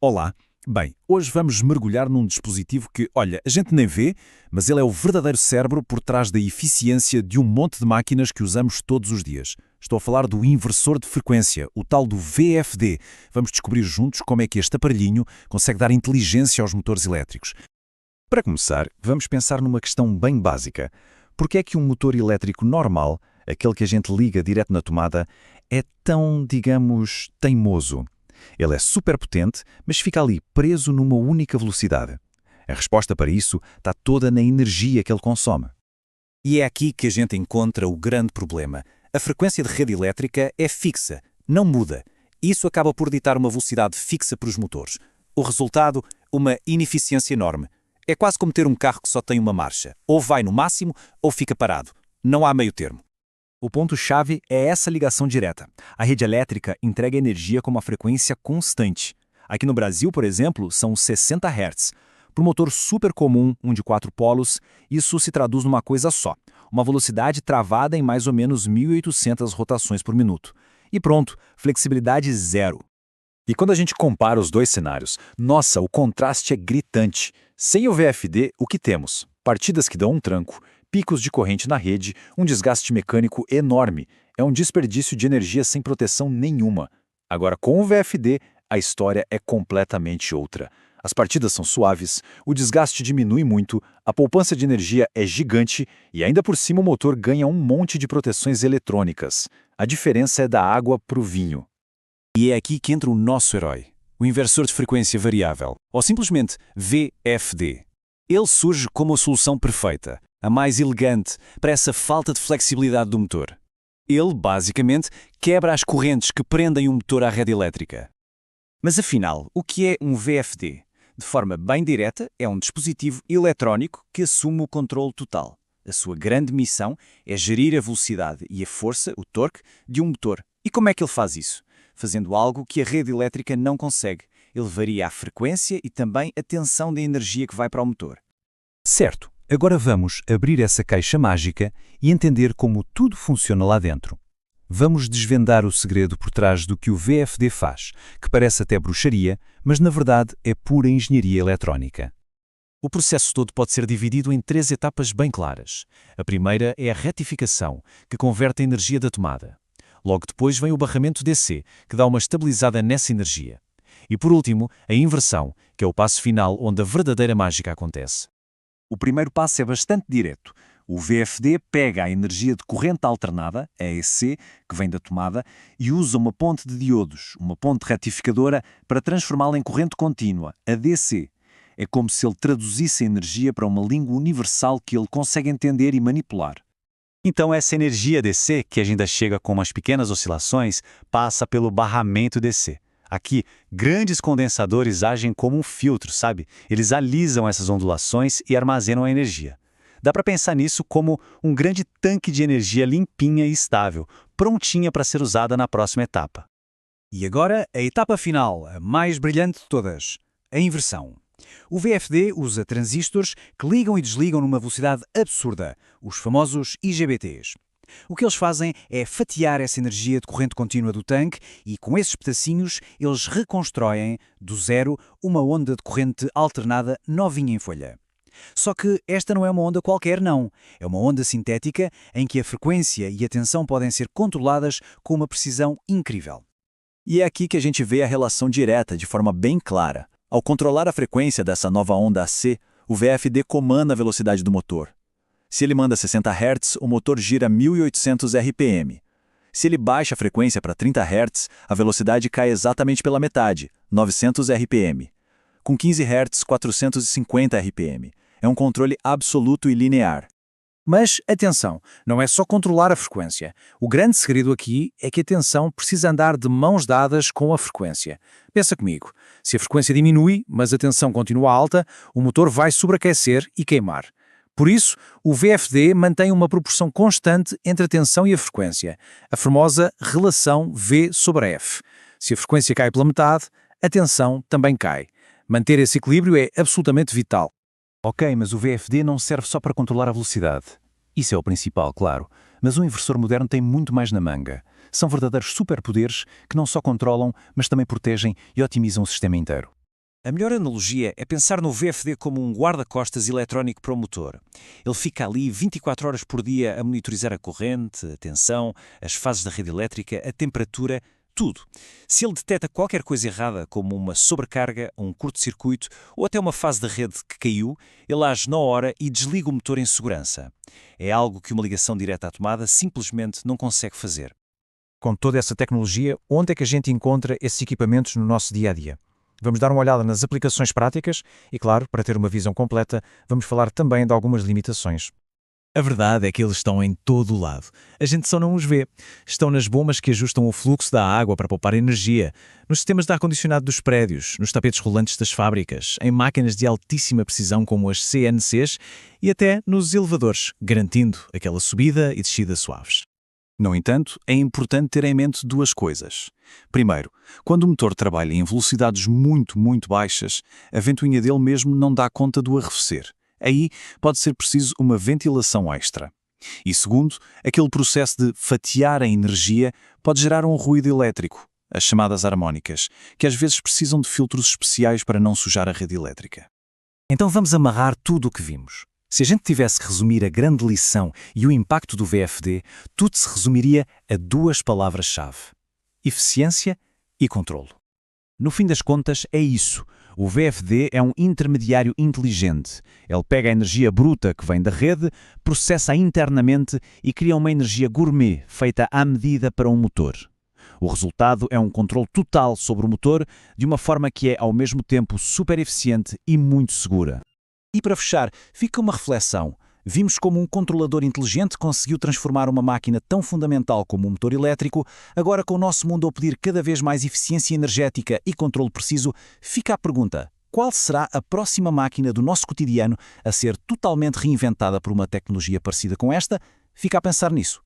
Olá. Bem, hoje vamos mergulhar num dispositivo que, olha, a gente nem vê, mas ele é o verdadeiro cérebro por trás da eficiência de um monte de máquinas que usamos todos os dias. Estou a falar do inversor de frequência, o tal do VFD. Vamos descobrir juntos como é que este aparelhinho consegue dar inteligência aos motores elétricos. Para começar, vamos pensar numa questão bem básica. Por que é que um motor elétrico normal, aquele que a gente liga direto na tomada, é tão, digamos, teimoso? Ele é super potente, mas fica ali preso numa única velocidade. A resposta para isso está toda na energia que ele consome. E é aqui que a gente encontra o grande problema. A frequência de rede elétrica é fixa, não muda. Isso acaba por ditar uma velocidade fixa para os motores. O resultado, uma ineficiência enorme. É quase como ter um carro que só tem uma marcha. Ou vai no máximo, ou fica parado. Não há meio termo. O ponto-chave é essa ligação direta. A rede elétrica entrega energia com uma frequência constante. Aqui no Brasil, por exemplo, são 60 Hz. Para um motor super comum, um de 4 polos, isso se traduz numa coisa só. Uma velocidade travada em mais ou menos 1.800 rotações por minuto. E pronto, flexibilidade zero. E quando a gente compara os dois cenários, nossa, o contraste é gritante. Sem o VFD, o que temos? Partidas que dão um tranco, picos de corrente na rede, um desgaste mecânico enorme. É um desperdício de energia sem proteção nenhuma. Agora, com o VFD, a história é completamente outra. As partidas são suaves, o desgaste diminui muito, a poupança de energia é gigante e ainda por cima o motor ganha um monte de proteções eletrônicas. A diferença é da água para o vinho. E é aqui que entra o nosso herói, o inversor de frequência variável, ou simplesmente VFD. Ele surge como a solução perfeita, a mais elegante para essa falta de flexibilidade do motor. Ele, basicamente, quebra as correntes que prendem o motor à rede elétrica. Mas afinal, o que é um VFD? De forma bem direta, é um dispositivo eletrónico que assume o controle total. A sua grande missão é gerir a velocidade e a força, o torque, de um motor. E como é que ele faz isso? Fazendo algo que a rede elétrica não consegue. Ele varia a frequência e também a tensão da energia que vai para o motor. Certo, agora vamos abrir essa caixa mágica e entender como tudo funciona lá dentro. Vamos desvendar o segredo por trás do que o VFD faz, que parece até bruxaria, mas na verdade é pura engenharia eletrónica. O processo todo pode ser dividido em 3 etapas bem claras. A primeira é a retificação, que converte a energia da tomada. Logo depois vem o barramento DC, que dá uma estabilizada nessa energia. E por último, a inversão, que é o passo final onde a verdadeira mágica acontece. O primeiro passo é bastante direto. O VFD pega a energia de corrente alternada, a EC, que vem da tomada, e usa uma ponte de diodos, uma ponte retificadora, para transformá-la em corrente contínua, a DC. É como se ele traduzisse a energia para uma língua universal que ele consegue entender e manipular. Então essa energia DC, que ainda chega com umas pequenas oscilações, passa pelo barramento DC. Aqui, grandes condensadores agem como um filtro, sabe? Eles alisam essas ondulações e armazenam a energia. Dá para pensar nisso como um grande tanque de energia limpinha e estável, prontinha para ser usada na próxima etapa. E agora, a etapa final, a mais brilhante de todas, a inversão. O VFD usa transistores que ligam e desligam numa velocidade absurda, os famosos IGBTs. O que eles fazem é fatiar essa energia de corrente contínua do tanque e, com esses pedacinhos, eles reconstroem, do zero, uma onda de corrente alternada novinha em folha. Só que esta não é uma onda qualquer, não. É uma onda sintética em que a frequência e a tensão podem ser controladas com uma precisão incrível. E é aqui que a gente vê a relação direta de forma bem clara. Ao controlar a frequência dessa nova onda AC, o VFD comanda a velocidade do motor. Se ele manda 60 Hz, o motor gira 1.800 RPM. Se ele baixa a frequência para 30 Hz, a velocidade cai exatamente pela metade, 900 RPM. Com 15 Hz, 450 RPM. É um controle absoluto e linear. Mas, atenção, não é só controlar a frequência. O grande segredo aqui é que a tensão precisa andar de mãos dadas com a frequência. Pensa comigo, se a frequência diminui, mas a tensão continua alta, o motor vai sobreaquecer e queimar. Por isso, o VFD mantém uma proporção constante entre a tensão e a frequência, a famosa relação V sobre F. Se a frequência cai pela metade, a tensão também cai. Manter esse equilíbrio é absolutamente vital. Ok, mas o VFD não serve só para controlar a velocidade. Isso é o principal, claro, mas um inversor moderno tem muito mais na manga. São verdadeiros superpoderes que não só controlam, mas também protegem e otimizam o sistema inteiro. A melhor analogia é pensar no VFD como um guarda-costas eletrónico para o motor. Ele fica ali 24 horas por dia a monitorizar a corrente, a tensão, as fases da rede elétrica, a temperatura, tudo. Se ele detecta qualquer coisa errada, como uma sobrecarga, um curto-circuito ou até uma fase da rede que caiu, ele age na hora e desliga o motor em segurança. É algo que uma ligação direta à tomada simplesmente não consegue fazer. Com toda essa tecnologia, onde é que a gente encontra esses equipamentos no nosso dia-a-dia? Vamos dar uma olhada nas aplicações práticas e, claro, para ter uma visão completa, vamos falar também de algumas limitações. A verdade é que eles estão em todo o lado. A gente só não os vê. Estão nas bombas que ajustam o fluxo da água para poupar energia, nos sistemas de ar-condicionado dos prédios, nos tapetes rolantes das fábricas, em máquinas de altíssima precisão como as CNCs e até nos elevadores, garantindo aquela subida e descida suaves. No entanto, é importante ter em mente duas coisas. Primeiro, quando o motor trabalha em velocidades muito baixas, a ventoinha dele mesmo não dá conta do arrefecer. Aí pode ser preciso uma ventilação extra. E segundo, aquele processo de fatiar a energia pode gerar um ruído elétrico, as chamadas harmónicas, que às vezes precisam de filtros especiais para não sujar a rede elétrica. Então vamos amarrar tudo o que vimos. Se a gente tivesse que resumir a grande lição e o impacto do VFD, tudo se resumiria a duas palavras-chave: eficiência e controlo. No fim das contas, é isso. O VFD é um intermediário inteligente. Ele pega a energia bruta que vem da rede, processa-a internamente e cria uma energia gourmet feita à medida para um motor. O resultado é um controle total sobre o motor, de uma forma que é ao mesmo tempo super eficiente e muito segura. E para fechar, fica uma reflexão. Vimos como um controlador inteligente conseguiu transformar uma máquina tão fundamental como um motor elétrico. Agora, com o nosso mundo a pedir cada vez mais eficiência energética e controle preciso, fica a pergunta: qual será a próxima máquina do nosso cotidiano a ser totalmente reinventada por uma tecnologia parecida com esta? Fica a pensar nisso.